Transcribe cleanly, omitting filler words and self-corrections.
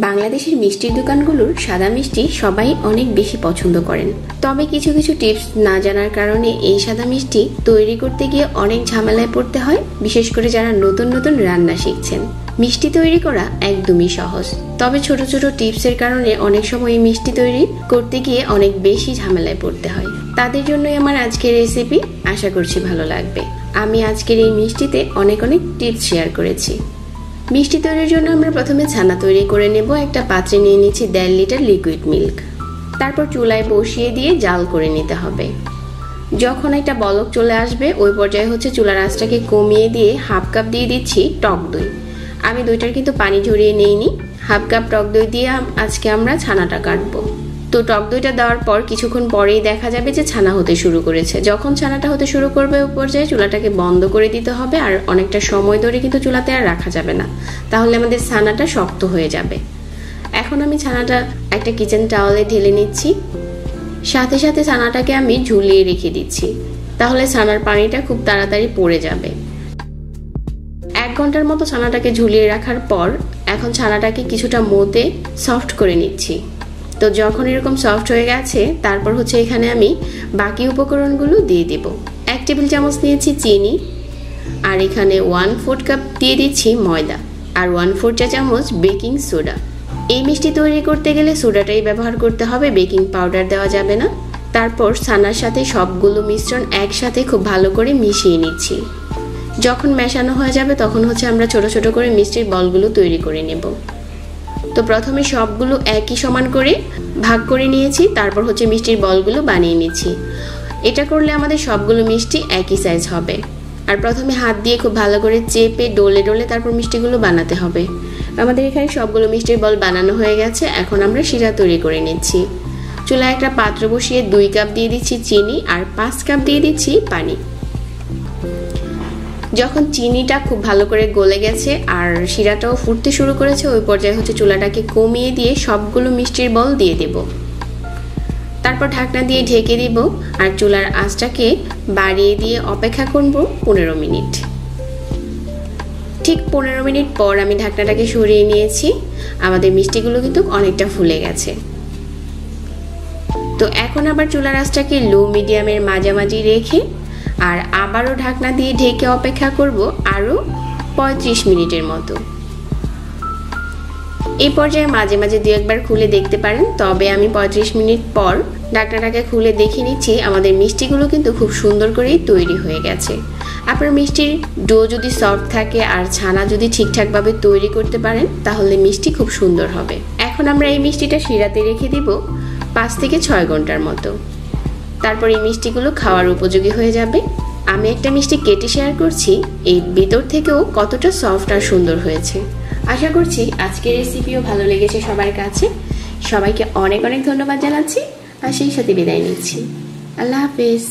বাংলাদেশের মিষ্টির দোকানগুলোর সাদা মিষ্টি সবাই অনেক বেশি পছন্দ করেন। তবে কিছু কিছু টিপস না জানার কারণে এই সাদা মিষ্টি তৈরি করতে গিয়ে অনেক ঝামেলায় পড়তে হয়, বিশেষ করে যারা নতুন নতুন রান্না শিখছেন। মিষ্টি তৈরি করা একদমই সহজ, তবে ছোট ছোট টিপসের কারণে অনেক সময় এই মিষ্টি তৈরি করতে গিয়ে অনেক বেশি ঝামেলায় পড়তে হয়। তাদের জন্যই আমার আজকের রেসিপি, আশা করছি ভালো লাগবে। আমি আজকের এই মিষ্টিতে অনেক টিপস শেয়ার করেছি। মিষ্টি তৈরির জন্য আমরা প্রথমে ছানা তৈরি করে নেব। একটা পাত্রে নিয়ে নিচ্ছি 1.5 লিটার লিকুইড মিল্ক। তারপর চুলায় বসিয়ে দিয়ে জাল করে নিতে হবে। যখন একটা বলক চলে আসবে ওই পর্যায়ে চুলার আঁচটাকে কমিয়ে দিয়ে হাফ কাপ দিয়ে দিচ্ছি টক দই। আমি দইটার কিন্তু পানি ঝরিয়ে নেইনি। হাফ কাপ টক দই দিয়ে আজকে আমরা ছানাটা কাটবো। তো টক দইটা দেওয়ার পর কিছুক্ষণ পরেই দেখা যাবে যে ছানা হতে শুরু করেছে। যখন ছানাটা হতে শুরু করবে ওই পর্যায়ে চুলাটাকে বন্ধ করে দিতে হবে, আর অনেকটা সময় ধরে কিন্তু চুলাতে আর রাখা যাবে না, তাহলে আমাদের ছানাটা শক্ত হয়ে যাবে। এখন আমি ছানাটা একটা কিচেন টাওয়ালে ঢেলে নিচ্ছি। সাথে সাথে ছানাটাকে আমি ঝুলিয়ে রেখে দিচ্ছি, তাহলে ছানার পানিটা খুব তাড়াতাড়ি পড়ে যাবে। 1 ঘন্টার মতো ছানাটাকে ঝুলিয়ে রাখার পর এখন ছানাটাকে কিছুটা মতে সফট করে নিচ্ছি। তো যখন এরকম সফট হয়ে গেছে তারপর এখানে আমি বাকি উপকরণগুলো দিয়ে দেব। 1 টেবিল চামচ নিয়েছি চিনি, আর এখানে 1/4 কাপ দিয়ে দিচ্ছি ময়দা, আর 1/4 চা চামচ বেকিং সোডা। এই মিষ্টি তৈরি করতে গেলে সোডাটাই ব্যবহার করতে হবে, বেকিং পাউডার দেওয়া যাবে না। তারপর ছানার সাথে সবগুলো মিশ্রণ একসাথে খুব ভালো করে মিশিয়ে নিচ্ছি। যখন মেশানো হয়ে যাবে তখন আমরা ছোট ছোট করে মিষ্টির বলগুলো তৈরি করে নেব। তো প্রথমে সবগুলো একই সমান করে ভাগ করে নিয়েছি, তারপর মিষ্টির বলগুলো বানিয়ে নিচ্ছি। এটা করলে আমাদের সবগুলো মিষ্টি একই সাইজ হবে। আর প্রথমে হাত দিয়ে খুব ভালো করে চেপে ডলে ডলে তারপর মিষ্টিগুলো বানাতে হবে। আমাদের এখানে সবগুলো মিষ্টির বল বানানো হয়ে গেছে। এখন আমরা শিরা তৈরি করে নিচ্ছি। চুলায় একটা পাত্র বসিয়ে 2 কাপ দিয়ে দিচ্ছি চিনি, আর 5 কাপ দিয়ে দিচ্ছি পানি। যখন চিনিটা খুব ভালো করে গলে গেছে আর শিরাটাও ফুটতে শুরু করেছে ওই পর্যায়ে চুলাটাকে কমিয়ে দিয়ে সবগুলো মিষ্টির বল দিয়ে দেব। তারপর ঢাকনা দিয়ে ঢেকে দিব, আর চুলার আঁচটাকে বাড়িয়ে দিয়ে অপেক্ষা করব 15 মিনিট। ঠিক 15 মিনিট পর আমি ঢাকনাটাকে সরিয়ে নিয়েছি। আমাদের মিষ্টিগুলো কিন্তু অনেকটা ফুলে গেছে। তো এখন আবার চুলার আঁচটাকে লো মিডিয়ামের মাঝামাঝি রেখে আর আবারও ঢাকনা দিয়ে ঢেকে অপেক্ষা করব আরো 35 মিনিটের মতো। এই পর্যায়ে মাঝে মাঝে 2-1 খুলে দেখতে পারেন। তবে আমি 35 মিনিট পর ঢাকনাটাকে খুলে দেখে নিচ্ছি, আমাদের মিষ্টিগুলো কিন্তু খুব সুন্দর করেই তৈরি হয়ে গেছে। আপনার মিষ্টির ডো যদি সফট থাকে আর ছানা যদি ঠিকঠাকভাবে তৈরি করতে পারেন তাহলে মিষ্টি খুব সুন্দর হবে। এখন আমরা এই মিষ্টিটা শিরাতে রেখে দিব 5 থেকে 6 ঘন্টার মতো। তারপর এই মিষ্টিগুলো খাওয়ার উপযোগী হয়ে যাবে। আমি একটা মিষ্টি কেটে শেয়ার করছি, এই ভিতর থেকেও কতটা সফট আর সুন্দর হয়েছে। আশা করছি আজকের রেসিপিও ভালো লেগেছে সবার কাছে। সবাইকে অনেক ধন্যবাদ জানাচ্ছি, আর সেই সাথে বিদায় নিচ্ছি। আল্লাহ হাফেজ।